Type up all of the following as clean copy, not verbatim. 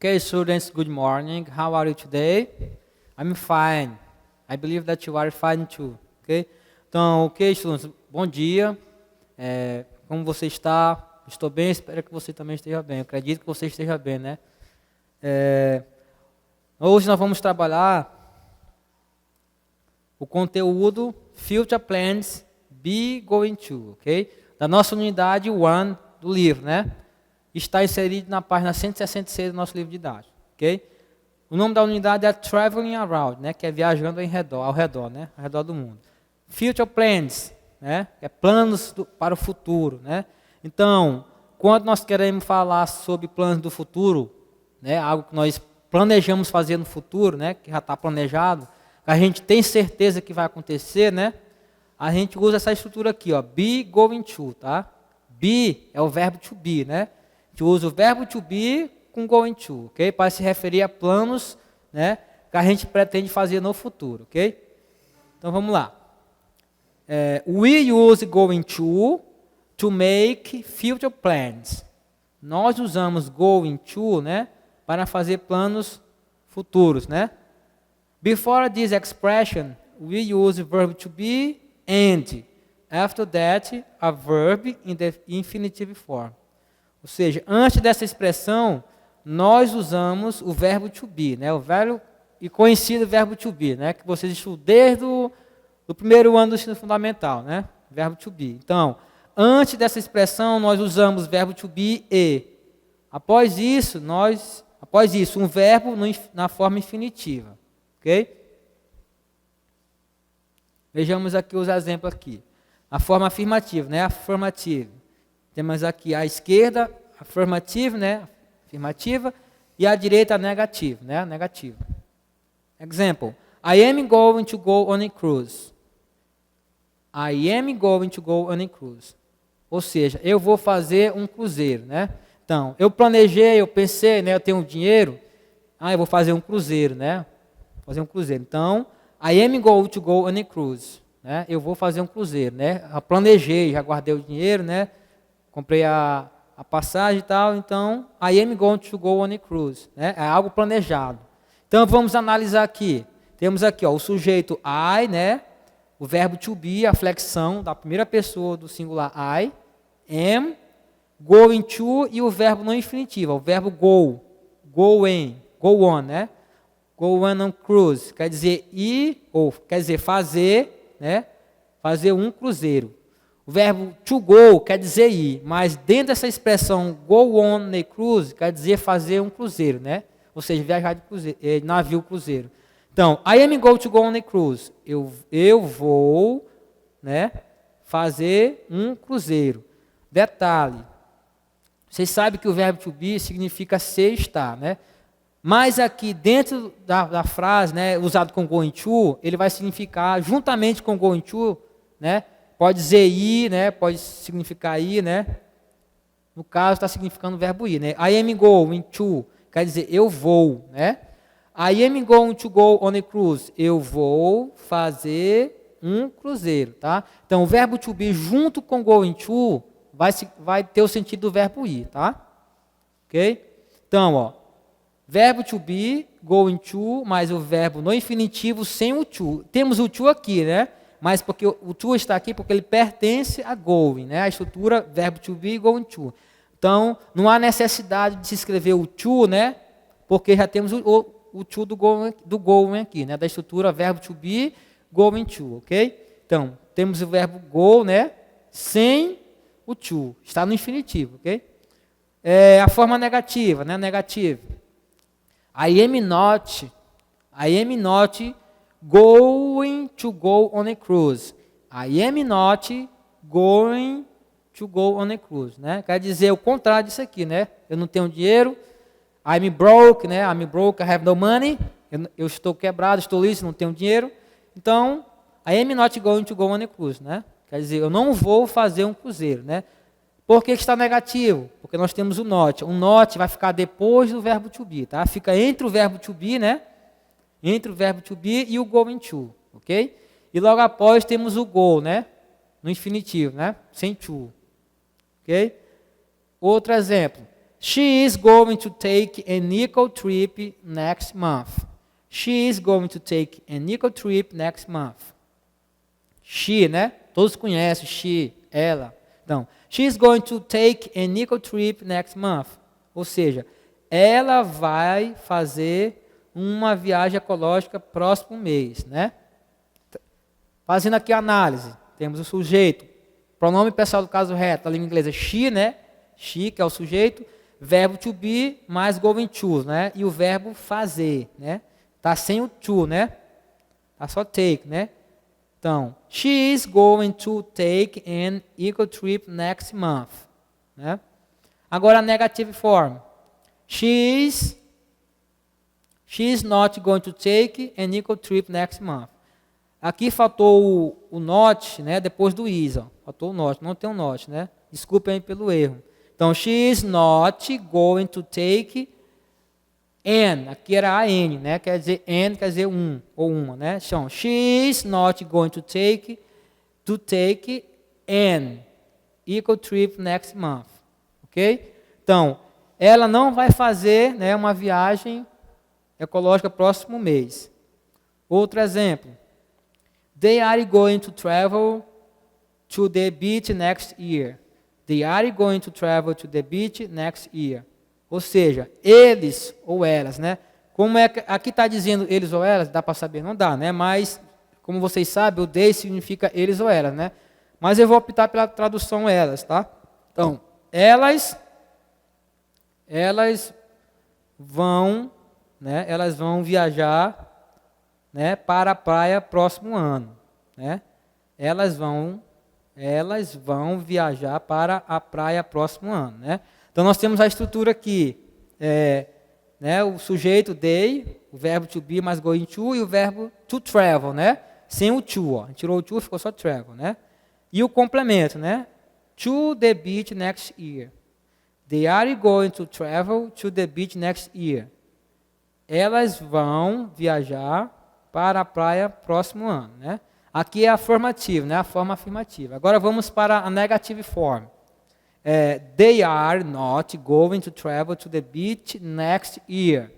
Okay, students, good morning. How are you today? I'm fine. I believe that you are fine too. Okay? Então, ok, students, bom dia. Como você está? Estou bem, espero que você também esteja bem. Eu acredito que você esteja bem, né? Hoje nós vamos trabalhar o conteúdo Future Plans Be Going To, ok? Da nossa unidade 1 do livro, né? Está inserido na página 166 do nosso livro didático, ok? O nome da unidade é Traveling Around, né? Que é viajando ao redor, né? Ao redor do mundo. Future Plans, né? É planos para o futuro, né? Então, quando nós queremos falar sobre planos do futuro, né? Algo que nós planejamos fazer no futuro, né? Que já está planejado, a gente tem certeza que vai acontecer, né? A gente usa essa estrutura aqui, ó, be going to, tá? Be é o verbo to be, né? A gente usa o verbo to be com going to, ok? Para se referir a planos, né? Que a gente pretende fazer no futuro, ok? Então vamos lá. We use going to make future plans. Nós usamos going to, né? Para fazer planos futuros, né? Before this expression, we use verb to be and. After that, a verb in the infinitive form. Ou seja, antes dessa expressão, nós usamos o verbo to be, né? O velho e conhecido verbo to be, né? Que vocês estudam desde o primeiro ano do ensino fundamental, né? Verbo to be. Então, antes dessa expressão, nós usamos o verbo to be e. Após isso, um verbo na forma infinitiva. Ok? Vejamos aqui os exemplos aqui. A forma afirmativa, né? Affirmative. Temos aqui à esquerda, affirmative, né? Afirmativa. E à direita, negative, né? Negativa. Example. I am going to go on a cruise. I am going to go on a cruise. Ou seja, eu vou fazer um cruzeiro, né? Então, eu planejei, eu pensei, né? Eu tenho dinheiro. Eu vou fazer um cruzeiro, né? Fazer um cruzeiro. Então, I am going to go on a cruise. Né? Eu vou fazer um cruzeiro, né? Já planejei, já guardei o dinheiro, né? Comprei a passagem e tal. Então, I am going to go on a cruise. Né? É algo planejado. Então, vamos analisar aqui. Temos aqui, ó, o sujeito I, né? O verbo to be, a flexão da primeira pessoa do singular I. Am, going to e o verbo no infinitivo, o verbo go. Going, go on, né? Go on cruise, quer dizer ir, ou quer dizer fazer, né? Fazer um cruzeiro. O verbo to go quer dizer ir, mas dentro dessa expressão go on a cruise, quer dizer fazer um cruzeiro, né? Ou seja, viajar de cruzeiro, navio cruzeiro. Então, I am going to go on a cruise. Eu vou, né, fazer um cruzeiro. Detalhe, vocês sabem que o verbo to be significa ser, estar, né? Mas aqui dentro da frase, né, usado com going to, ele vai significar, juntamente com going to, né, pode dizer ir, né, pode significar ir, né? No caso, está significando o verbo ir, né? I am going to, quer dizer, eu vou, né? I am going to go on a cruise. Eu vou fazer um cruzeiro, tá? Então, o verbo to be junto com going to vai ter o sentido do verbo ir, tá? Ok? Então, ó. Verbo to be, going to, mais o verbo no infinitivo sem o to. Temos o to aqui, né? Mas porque o to está aqui porque ele pertence a going, né? A estrutura verbo to be, going to. Então, não há necessidade de se escrever o to, né? Porque já temos o to do going aqui, né? Da estrutura verbo to be, going to, ok? Então, temos o verbo go, né? Sem o to. Está no infinitivo, ok? A forma negativa, né? Negativa. I am not going to go on a cruise. I am not going to go on a cruise, né? Quer dizer o contrário disso aqui, né? Eu não tenho dinheiro. I'm broke, né? I'm broke, I have no money. Eu estou quebrado, estou liso, não tenho dinheiro. Então, I am not going to go on a cruise, né? Quer dizer, eu não vou fazer um cruzeiro, né? Por que está negativo? Porque nós temos o not. O not vai ficar depois do verbo to be, tá? Fica entre o verbo to be, né? Entre o verbo to be e o going to, ok? E logo após temos o go, né? No infinitivo, né? Sem to, ok? Outro exemplo. She is going to take an eco trip next month. She is going to take an eco trip next month. She, né? Todos conhecem she, ela. Então, she is going to take an eco trip next month. Ou seja, ela vai fazer uma viagem ecológica próximo mês, né? Fazendo aqui a análise, temos o sujeito, pronome pessoal do caso reto, a língua inglesa she, né? She, que é o sujeito, verbo to be mais going to, né? E o verbo fazer, né? Tá sem o to, né? Tá só take, né? Então, she is going to take an eco trip next month, né? Agora a negative form. She is not going to take an eco trip next month. Aqui faltou o not, né? Depois do is, ó. Faltou o not, não tem o not, né? Desculpem pelo erro. Então, she is not going to take an, aqui era an, né? Quer dizer um ou uma, né? Então, she is not going to take an eco trip next month, ok? Então, ela não vai fazer, né, uma viagem ecológica próximo mês. Outro exemplo. They are going to travel to the beach next year. They are going to travel to the beach next year. Ou seja, eles ou elas, né? Como é que aqui está dizendo eles ou elas? Dá para saber? Não dá, né? Mas, como vocês sabem, o they significa eles ou elas, né? Mas eu vou optar pela tradução elas, tá? Então, elas vão, né? Elas vão viajar, né? Para a praia próximo ano, né? Elas vão viajar para a praia próximo ano, né? Então, nós temos a estrutura aqui, né, o sujeito, they, o verbo to be mais going to, e o verbo to travel, né? Sem o to, ó. A gente tirou o to, ficou só travel, né? E o complemento, né? To the beach next year. They are going to travel to the beach next year. Elas vão viajar para a praia próximo ano, né? Aqui é afirmativo, né? A forma afirmativa. Agora vamos para a negative form. They are not going to travel to the beach next year.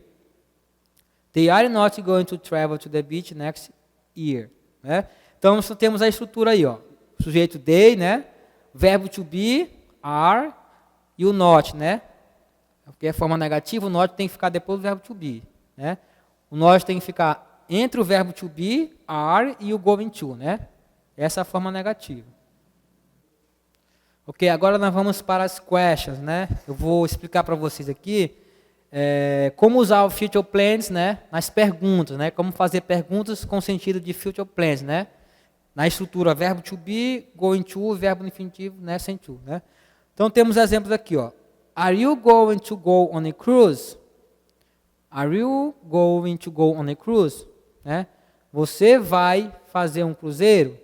They are not going to travel to the beach next year. Né? Então, nós temos a estrutura aí, ó. Sujeito they, né? Verbo to be, are, e o not, né? Porque é forma negativa, o not tem que ficar depois do verbo to be. Né? O not tem que ficar entre o verbo to be, are, e o going to, né? Essa é a forma negativa. Ok, agora nós vamos para as questions, né? Eu vou explicar para vocês aqui como usar o future plans, né? Nas perguntas, né? Como fazer perguntas com sentido de future plans, né? Na estrutura verbo to be, going to, verbo infinitivo, né? Sem to, né? Então temos exemplos aqui, ó. Are you going to go on a cruise? Are you going to go on a cruise? Né? Você vai fazer um cruzeiro?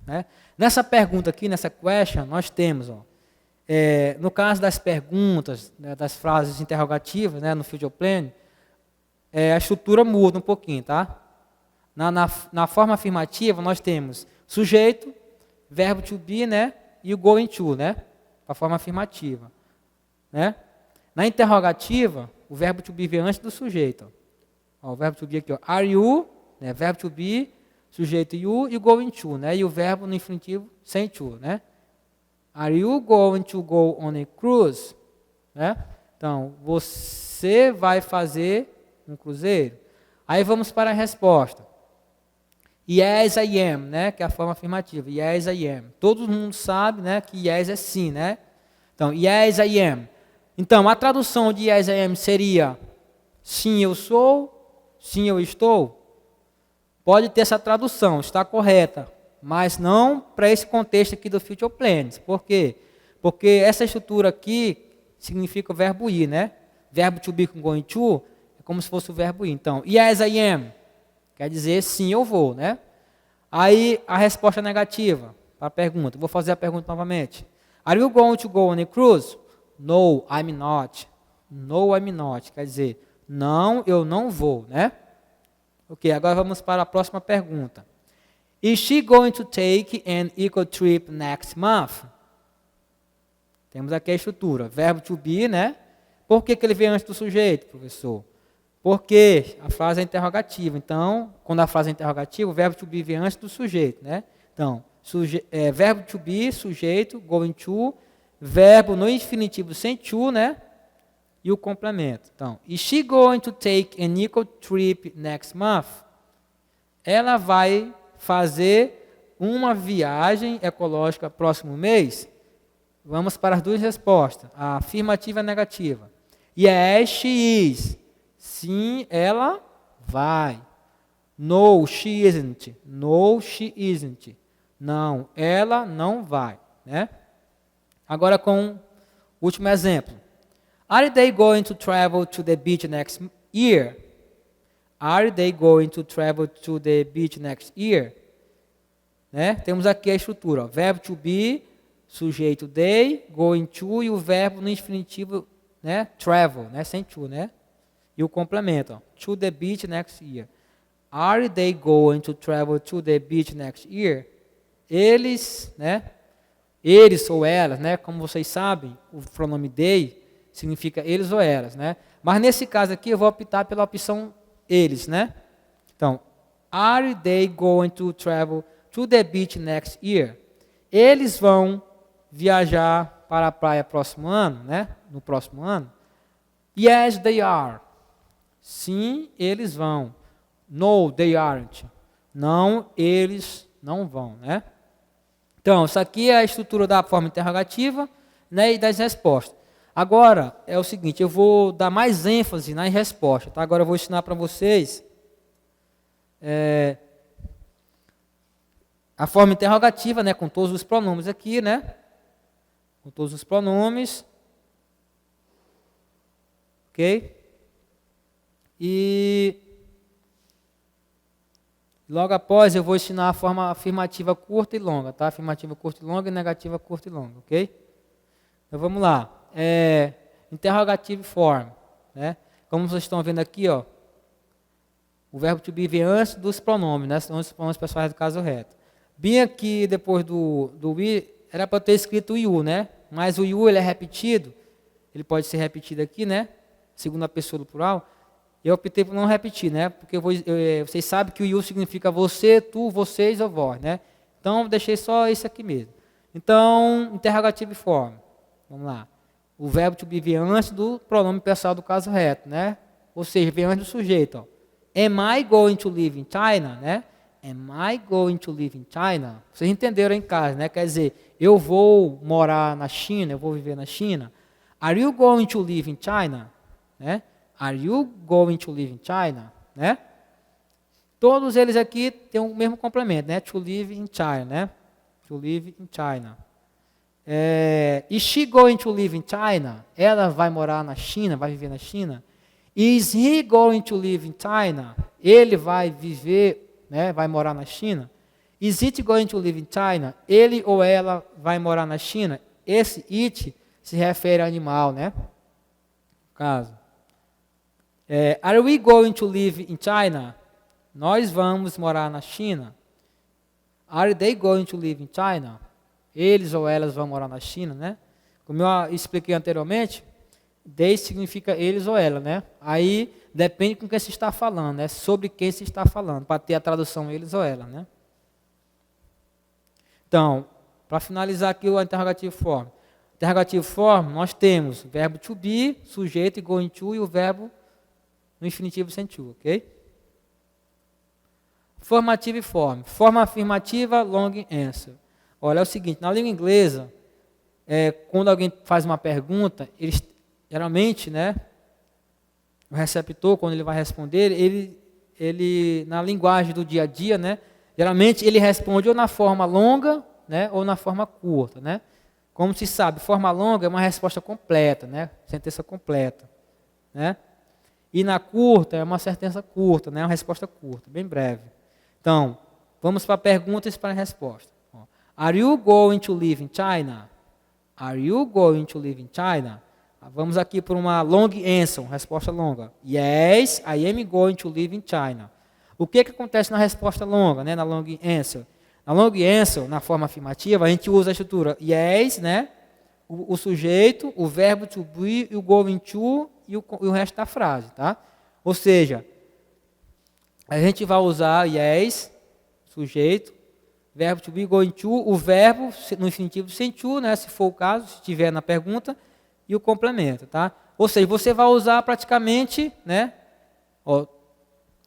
Né? Nessa pergunta aqui, nessa question, nós temos, ó, no caso das perguntas, né, das frases interrogativas, né, no future plan, a estrutura muda um pouquinho, tá? Na forma afirmativa, nós temos sujeito, verbo to be, né, e o going to, né, a forma afirmativa, né? Na interrogativa, o verbo to be vem antes do sujeito. Ó, o verbo to be aqui, ó, are you, né, verbo to be, sujeito you e o going to, né? E o verbo no infinitivo sem to, né? Are you going to go on a cruise? Né? Então, você vai fazer um cruzeiro? Aí vamos para a resposta. Yes, I am, né? Que é a forma afirmativa. Yes, I am. Todo mundo sabe, né, que yes é sim, né? Então, yes, I am. Então, a tradução de yes, I am seria sim, eu sou, sim, eu estou. Pode ter essa tradução, está correta, mas não para esse contexto aqui do future plans. Por quê? Porque essa estrutura aqui significa o verbo ir, né? Verbo to be com going to é como se fosse o verbo ir. Então, yes, I am, quer dizer sim, eu vou, né? Aí a resposta negativa para a pergunta. Vou fazer a pergunta novamente. Are you going to go on a cruise? No, I'm not. No, I'm not. Quer dizer, não, eu não vou, né? Ok, agora vamos para a próxima pergunta. Is she going to take an eco trip next month? Temos aqui a estrutura. Verbo to be, né? Por que ele vem antes do sujeito, professor? Porque a frase é interrogativa. Então, quando a frase é interrogativa, o verbo to be vem antes do sujeito, né? Então, verbo to be, sujeito, going to, verbo no infinitivo sem to, né? E o complemento. Então, is she going to take an eco trip next month? Ela vai fazer uma viagem ecológica próximo mês? Vamos para as duas respostas, a afirmativa e a negativa. Yes, she is. Sim, ela vai. No, she isn't. No, she isn't. Não, ela não vai, né? Agora com o último exemplo. Are they going to travel to the beach next year? Are they going to travel to the beach next year? Né? Temos aqui a estrutura, ó. Verbo to be, sujeito they, going to e o verbo no infinitivo, né? Travel, né? Sem to, né? E o complemento, ó. To the beach next year. Are they going to travel to the beach next year? Eles, né? Eles ou elas, né? Como vocês sabem, o pronome they significa eles ou elas, né? Mas nesse caso aqui eu vou optar pela opção eles, né? Então, are they going to travel to the beach next year? Eles vão viajar para a praia próximo ano, né? No próximo ano. Yes, they are. Sim, eles vão. No, they aren't. Não, eles não vão, né? Então, isso aqui é a estrutura da forma interrogativa, né, e das respostas. Agora, é o seguinte, eu vou dar mais ênfase nas respostas, tá? Agora eu vou ensinar para vocês a forma interrogativa, né, com todos os pronomes aqui, né? Com todos os pronomes. Ok? E logo após eu vou ensinar a forma afirmativa curta e longa, tá? Afirmativa curta e longa e negativa curta e longa, ok? Então vamos lá. Interrogative form, né? Como vocês estão vendo aqui, ó, o verbo to be vem antes dos pronomes, né? São os pronomes pessoais do caso reto. Bem aqui depois do we, era para ter escrito o you, né? Mas o you ele é repetido, ele pode ser repetido aqui, né? Segunda pessoa do plural. Eu optei por não repetir, né? Porque vocês sabem que o you significa você, tu, vocês ou vós, né? Então deixei só isso aqui mesmo. Então, interrogative form. Vamos lá. O verbo to be vem antes do pronome pessoal do caso reto, né? Ou seja, vem antes do sujeito, ó. Am I going to live in China, né? Am I going to live in China? Vocês entenderam em casa, né? Quer dizer, eu vou morar na China, eu vou viver na China. Are you going to live in China? Né? Are you going to live in China? Né? Todos eles aqui têm o mesmo complemento, né? To live in China, né? To live in China. Is she going to live in China? Ela vai morar na China, vai viver na China? Is he going to live in China? Ele vai viver, né? Vai morar na China? Is it going to live in China? Ele ou ela vai morar na China? Esse it se refere a animal, né? No caso. Are we going to live in China? Nós vamos morar na China. Are they going to live in China? Eles ou elas vão morar na China, né? Como eu expliquei anteriormente, they significa eles ou ela, né? Aí depende com quem se está falando, né? Sobre quem se está falando, para ter a tradução eles ou ela, né? Então, para finalizar aqui o interrogativo form. Interrogativo form, nós temos o verbo to be, sujeito e going to, e o verbo no infinitivo sem to, ok? Formative form. Forma afirmativa, long answer. Olha, é o seguinte, na língua inglesa, quando alguém faz uma pergunta, eles, geralmente, né, o receptor, quando ele vai responder, ele na linguagem do dia a dia, né, geralmente ele responde ou na forma longa, né, ou na forma curta, né? Como se sabe, forma longa é uma resposta completa, né, sentença completa, né? E na curta é uma sentença curta, né, uma resposta curta, bem breve. Então, vamos para perguntas e para a resposta. Are you going to live in China? Are you going to live in China? Vamos aqui por uma long answer, uma resposta longa. Yes, I am going to live in China. O que acontece na resposta longa, né, na long answer? Na long answer, na forma afirmativa, a gente usa a estrutura yes, né, O sujeito, o verbo to be, o going to e o resto da frase, tá? Ou seja, a gente vai usar yes, sujeito, verbo to be, going to, o verbo no infinitivo sem to, né, se for o caso, se tiver na pergunta, e o complemento, tá? Ou seja, você vai usar praticamente, né, ó,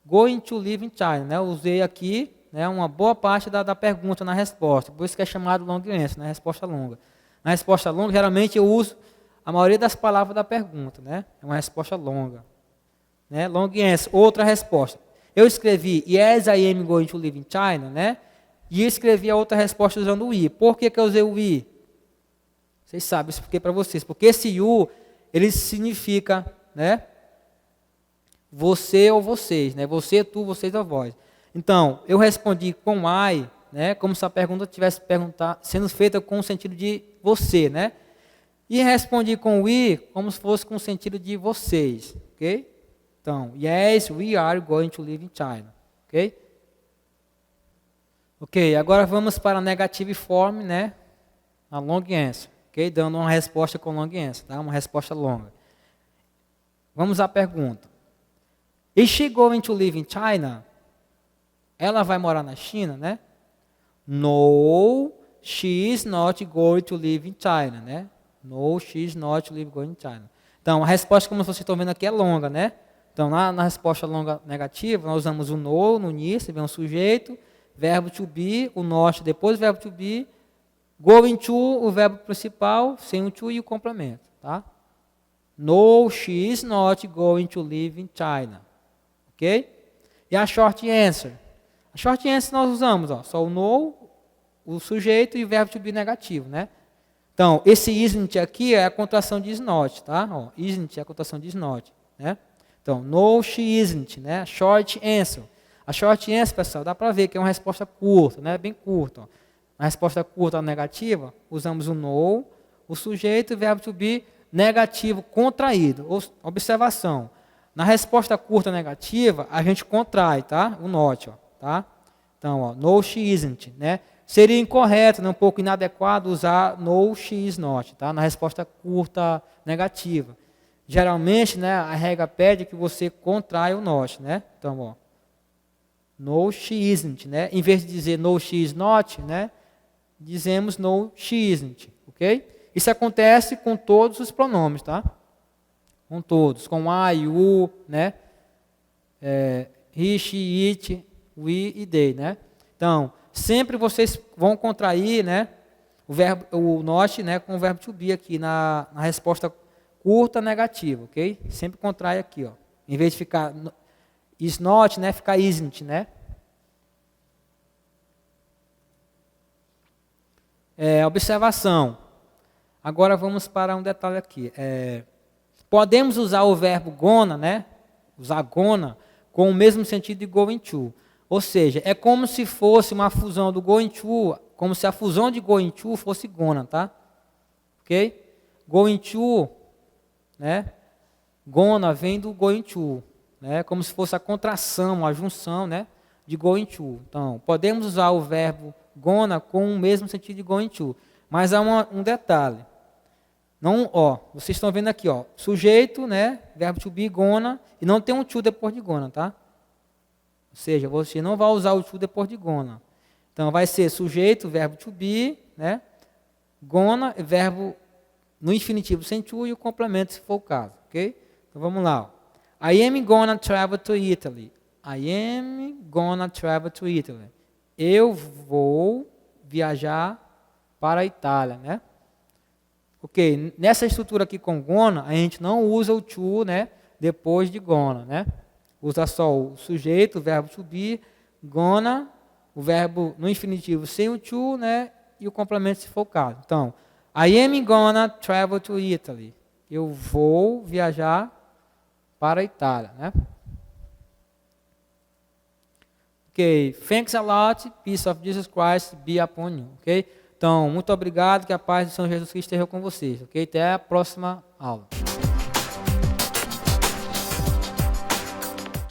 going to live in China, né? Eu usei aqui, né, uma boa parte da pergunta na resposta, por isso que é chamado long answer, né, resposta longa. Na resposta longa, geralmente eu uso a maioria das palavras da pergunta, né? É uma resposta longa, né? Long answer, outra resposta. Eu escrevi yes, I am going to live in China, né? E escrevi a outra resposta usando o I. Por que eu usei o I? Vocês sabem, eu expliquei para vocês. Porque esse you, ele significa, né? Você ou vocês, né? Você, tu, vocês ou vós. Então, eu respondi com I, né? Como se a pergunta tivesse sendo feita com o sentido de você, né? E respondi com we, como se fosse com o sentido de vocês, ok? Então, yes, we are going to live in China, ok? Ok, agora vamos para a negative form, né? A long answer, ok? Dando uma resposta com long answer, tá? Uma resposta longa. Vamos à pergunta. Is she going to live in China? Ela vai morar na China, né? No, she is not going to live in China, né? No, she is not going to China. Então, a resposta, como vocês estão vendo aqui, é longa, né? Então, na resposta longa negativa, nós usamos o no início, vem um sujeito, verbo to be, o not depois do verbo to be, going to, o verbo principal, sem o to e o complemento, tá? No, she is not going to live in China. Ok? E a short answer? A short answer nós usamos, ó, só o no, o sujeito e o verbo to be negativo, né? Então, esse isn't aqui é a contração de is not, tá? Ó, isn't é a contração de is not, né? Então, no, she isn't, né? Short answer. A short answer, pessoal, dá para ver que é uma resposta curta, né? Bem curta. Ó. Na resposta curta negativa, usamos o no, o sujeito e o verbo to be negativo contraído. Observação. Na resposta curta negativa, a gente contrai, tá? O not, ó, tá? Então, ó, no, she isn't, né? Seria incorreto, né, um pouco inadequado usar no, she is not, tá? Na resposta curta negativa. Geralmente, né, a regra pede que você contrai o not, né? Então, ó, no, she isn't, né? Em vez de dizer no, she is not, né, dizemos no, she isn't, ok? Isso acontece com todos os pronomes, tá? Com todos, com I, you, né? He, she, it, we e they, né? Então, sempre vocês vão contrair, né, o not, né, com o verbo to be aqui na resposta curta negativa, ok? Sempre contrai aqui, ó. Em vez de ficar is not, né, fica isn't, né? Observação. Agora vamos para um detalhe aqui. Podemos usar o verbo gonna, né? Usar gonna com o mesmo sentido de going to. Ou seja, é como se fosse uma fusão do going to, como se a fusão de going to fosse gonna, tá? Ok? Going to, né? Gonna vem do going to, né? Como se fosse a contração, a junção, né? De going to. Então, podemos usar o verbo gonna com o mesmo sentido de going to. Mas há um detalhe. Não, ó, vocês estão vendo aqui, ó, sujeito, né? Verbo to be, gonna, e não tem um to depois de gonna, tá? Ou seja, você não vai usar o to depois de gonna. Então, vai ser sujeito, verbo to be, né? Gonna, verbo no infinitivo sem to e o complemento, se for o caso, ok? Então, vamos lá. Ó. I am gonna travel to Italy. I am gonna travel to Italy. Eu vou viajar para a Itália, né? Ok, nessa estrutura aqui com gonna, a gente não usa o to, né? Depois de gonna, né? Usa só o sujeito, o verbo to be, gonna, o verbo no infinitivo sem o to, né? E o complemento se for o caso. Então, I am gonna travel to Italy. Eu vou viajar para a Itália, né? Ok, thanks a lot, peace of Jesus Christ be upon you, ok? Então, muito obrigado, que a paz do Senhor Jesus Cristo esteja com vocês, ok? Até a próxima aula.